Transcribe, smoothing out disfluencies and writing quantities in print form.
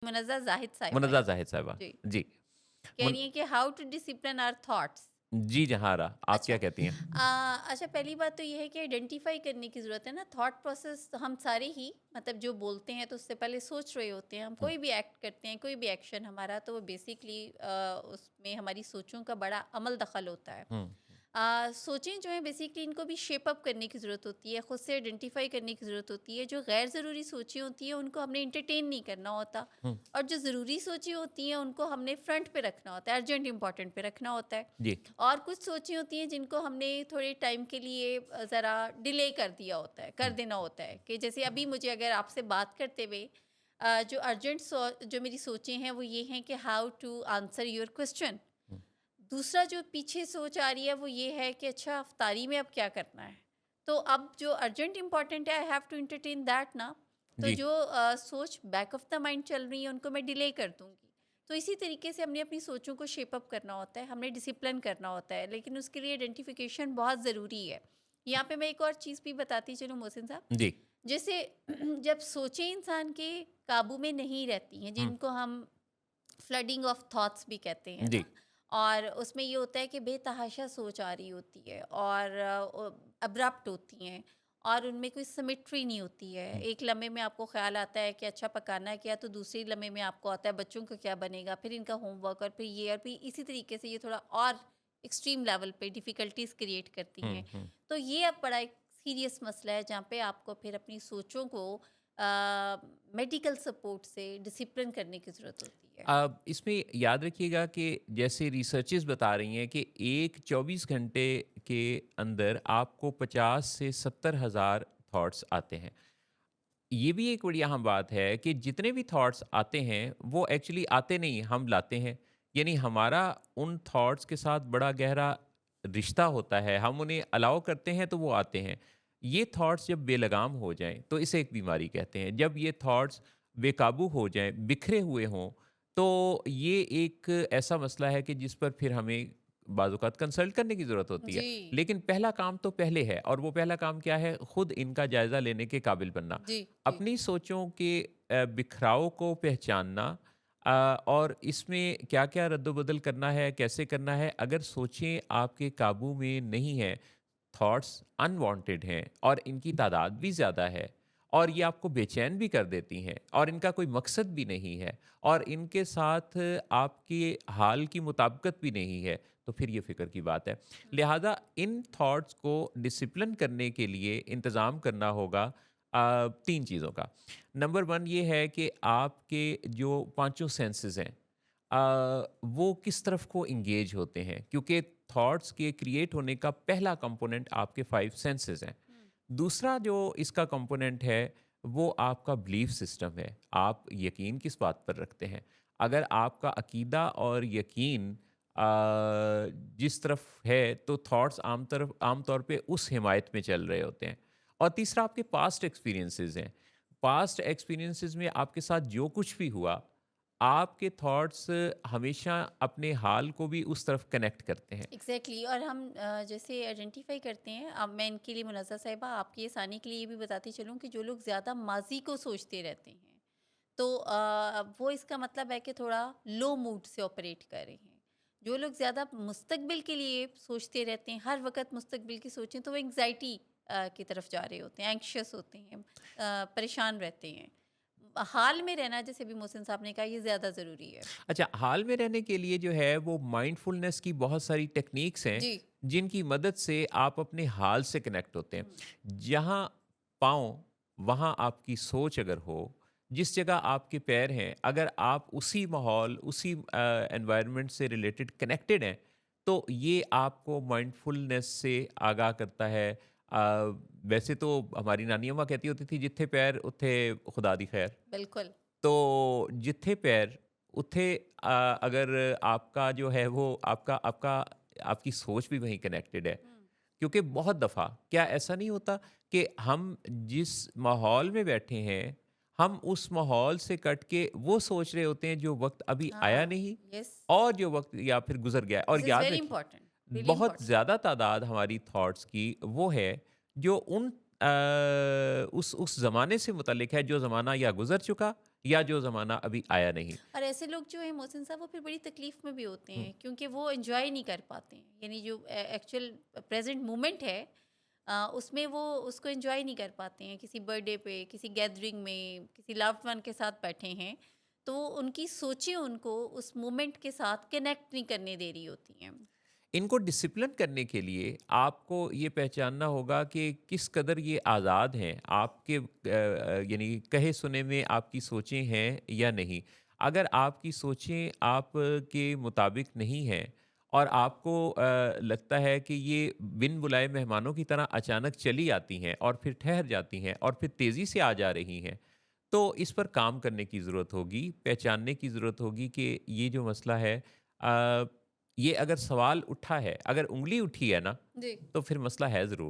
मुनज़्ज़ा ज़ाहिद साहिबा मुनज़्ज़ा ये। ज़ाहिद साहिबा। जी, जी। कह मुन रही हैं कि how to discipline our thoughts. जी, जहाँरा, आप अच्छा क्या कहती हैं? अच्छा, पहली बात तो ये है कि आइडेंटिफ़ाई करने की ज़रूरत है ना, थॉट प्रोसेस हम सारे ही मतलब जो बोलते हैं तो उससे पहले सोच रहे होते हैं। हम हुँ, कोई भी एक्ट करते हैं, कोई भी एक्शन हमारा, तो वो बेसिकली उसमें हमारी सोचों का बड़ा अमल दखल होता है। हुँ, सोचें जो हैं बेसिकली इनको भी शेप अप करने की ज़रूरत होती है, खुद से आइडेंटिफ़ाई करने की ज़रूरत होती है। जो गैर ज़रूरी सोचें होती हैं उनको हमने एंटरटेन नहीं करना होता, हुँ। और जो ज़रूरी सोचें होती हैं उनको हमने फ्रंट पे रखना होता है, अर्जेंट इम्पोर्टेंट पे रखना होता है। जी, और कुछ सोचें होती हैं जिनको हमने थोड़े टाइम के लिए ज़रा डिले कर दिया होता है, कर हुँ, देना होता है, कि जैसे अभी मुझे अगर आपसे बात करते हुए जो जो मेरी सोचें हैं वो ये हैं कि how to answer your question. हुँ। दूसरा जो पीछे सोच आ रही है वो ये है कि अच्छा अफ्तारी में अब क्या करना है? तो अब जो अर्जेंट इम्पोर्टेंट है I have to entertain that ना। तो जी। जो सोच बैक ऑफ द माइंड चल रही है उनको मैं डिले कर दूँगी। तो इसी तरीके से हमने अपनी सोचों को शेप अप करना होता है, हमने डिसिप्लिन करना होता है, लेकिन उसके लिए आइडेंटिफिकेशन बहुत ज़रूरी है। यहाँ पे मैं एक और चीज़ भी बताती चलूँ मोहसिन साहब, जी। जैसे जब सोचें इंसान के काबू में नहीं रहती हैं, हुँ, जिनको हम फ्लडिंग ऑफ थॉट्स भी कहते हैं जी। ना, और उसमें ये होता है कि बेतहाशा सोच आ रही होती है और अब्रप्ट होती हैं, और उनमें कोई सिमेट्री नहीं होती है। हुँ, एक लम्हे में आपको ख्याल आता है कि अच्छा पकाना है क्या, तो दूसरी लम्हे में आपको आता है बच्चों को क्या बनेगा, फिर इनका होमवर्क, और फिर ये, और फिर इसी तरीके से ये थोड़ा और एक्सट्रीम लेवल पे डिफ़िकल्टीज़ क्रिएट करती हुँ, हैं। हुँ। तो ये अब बड़ा एक सीरियस मसला है जहाँ पे आपको फिर अपनी सोचों को मेडिकल सपोर्ट से डिसिप्लिन करने की ज़रूरत होती है। इसमें याद रखिएगा कि जैसे रिसर्चेज़ बता रही हैं कि एक 24 घंटे के अंदर आपको 50 से 70 हज़ार थॉट्स आते हैं। ये भी एक बड़ी अहम बात है कि जितने भी थॉट्स आते हैं, वो एक्चुअली आते नहीं, हम लाते हैं। यानी हमारा उन थॉट्स के साथ बड़ा गहरा रिश्ता होता है, हम उन्हें अलाउ करते हैं तो वो आते हैं। ये थॉट्स जब बेलगाम हो जाएँ, तो इसे एक बीमारी कहते हैं। जब ये थॉट्स बेकाबू हो जाएँ, बिखरे हुए हों, तो ये एक ऐसा मसला है कि जिस पर फिर हमें बाज़-औक़ात कंसल्ट करने की ज़रूरत होती है। जी, लेकिन पहला काम तो पहले है, और वो पहला काम क्या है? खुद इनका जायज़ा लेने के काबिल बनना। जी, जी। अपनी सोचों के बिखराव को पहचानना, और इसमें क्या-क्या रद्द-बदल करना है, कैसे करना है। अगर सोचें आपके काबू में नहीं हैं, थॉट्स अनवांटेड हैं और इनकी तादाद भी ज़्यादा है, और ये आपको बेचैन भी कर देती हैं, और इनका कोई मकसद भी नहीं है, और इनके साथ आपके हाल की मुताबिकत भी नहीं है, तो फिर ये फ़िक्र की बात है। हुँ, लिहाजा इन थॉट्स को डिसिप्लिन करने के लिए इंतज़ाम करना होगा 3 चीज़ों का। नंबर 1 ये है कि आपके जो पाँचों सेंसेस हैं, वो किस तरफ को एंगेज होते हैं, क्योंकि थॉट्स के क्रिएट होने का पहला कंपोनेंट आपके 5 सेंसेस हैं। हुँ। दूसरा जो इसका कंपोनेंट है, वो आपका बिलीफ सिस्टम है। आप यकीन किस बात पर रखते हैं? अगर आपका अकीदा और यकीन जिस तरफ है, तो थॉट्स आम तौर पे उस हिमायत में चल रहे होते हैं। और तीसरा आपके पास्ट एक्सपीरियंसेस हैं। पास्ट एक्सपीरियंसेस में आपके साथ जो कुछ भी हुआ, आपके थॉट्स हमेशा अपने हाल को भी उस तरफ कनेक्ट करते हैं। एग्ज़ैक्टली, और हम जैसे आइडेंटिफ़ाई करते हैं, अब मैं इनके लिए मुनज़्ज़ा साहिबा आपकी आसानी के लिए ये भी बताती चलूँ कि जो लोग ज़्यादा माज़ी को सोचते रहते हैं, तो वो इसका मतलब है कि थोड़ा लो मूड से ऑपरेट कर रहे हैं। जो लोग ज़्यादा मुस्तक़बिल के लिए सोचते रहते हैं, हर वक़्त मुस्तक़बिल की सोचें, तो वो एंग्ज़ायटी की तरफ जा रहे होते हैं, एंग्शियस होते हैं, परेशान रहते हैं। हाल में रहना, जैसे अभी मोहसिन साहब ने कहा, ये ज़्यादा ज़रूरी है। अच्छा, हाल में रहने के लिए जो है वो माइंडफुलनेस की बहुत सारी टेक्निक्स हैं, जी। जिनकी मदद से आप अपने हाल से कनेक्ट होते हैं। हुँ। जहाँ पाँव, वहाँ आपकी सोच अगर हो, जिस जगह आपके पैर हैं, अगर आप उसी माहौल, उसी एनवायरनमेंट से रिलेटेड कनेक्टेड हैं, तो ये आपको माइंडफुलनेस से आगाह करता है। वैसे तो हमारी नानी अम्मा कहती होती थी, "जित्थे पैर, उत्थे खुदा दी खैर।" बिल्कुल। तो जित्थे पैर उत्थे अगर आपका जो है वो आपका आपका आपकी सोच भी वहीं कनेक्टेड है। हुँ। क्योंकि बहुत दफ़ा क्या ऐसा नहीं होता कि हम जिस माहौल में बैठे हैं, हम उस माहौल से कट के वो सोच रहे होते हैं जो वक़्त अभी आया हाँ, नहीं, यस। और जो वक़्त या फिर गुज़र गया है। और दिस इज़ याद वेरी रखिए, इम्पोर्टेंट, रियली बहुत इम्पोर्टेंट। ज़्यादा तादाद हमारी थॉट्स की वो है जो उस ज़माने से मुतल्लिक है, जो ज़माना या गुज़र चुका हुँ। या जो ज़माना अभी आया नहीं। और ऐसे लोग जो हैं मोहसिन साहब वो फिर बड़ी तकलीफ़ में भी होते हुँ। हैं क्योंकि वो एन्जॉय नहीं कर पाते हैं। यानी जो एक्चुअल प्रेज़ेंट मोमेंट है उसमें वो उसको एन्जॉय नहीं कर पाते हैं। किसी बर्थडे पे, किसी गैदरिंग में, किसी लव्ड वन के साथ बैठे हैं, तो उनकी सोचें उनको उस मोमेंट के साथ कनेक्ट नहीं करने दे रही होती हैं। इनको डिसिप्लिन करने के लिए आपको ये पहचानना होगा कि किस कदर ये आज़ाद हैं, आपके यानी कहे सुने में आपकी सोचें हैं या नहीं। अगर आपकी सोचें आपके मुताबिक नहीं हैं और आपको लगता है कि ये बिन बुलाए मेहमानों की तरह अचानक चली आती हैं और फिर ठहर जाती हैं और फिर तेज़ी से आ जा रही हैं, तो इस पर काम करने की ज़रूरत होगी, पहचानने की ज़रूरत होगी कि ये जो मसला है, अ, ये अगर सवाल उठा है, अगर उँगली उठी है ना, जी। तो फिर मसला है ज़रूर।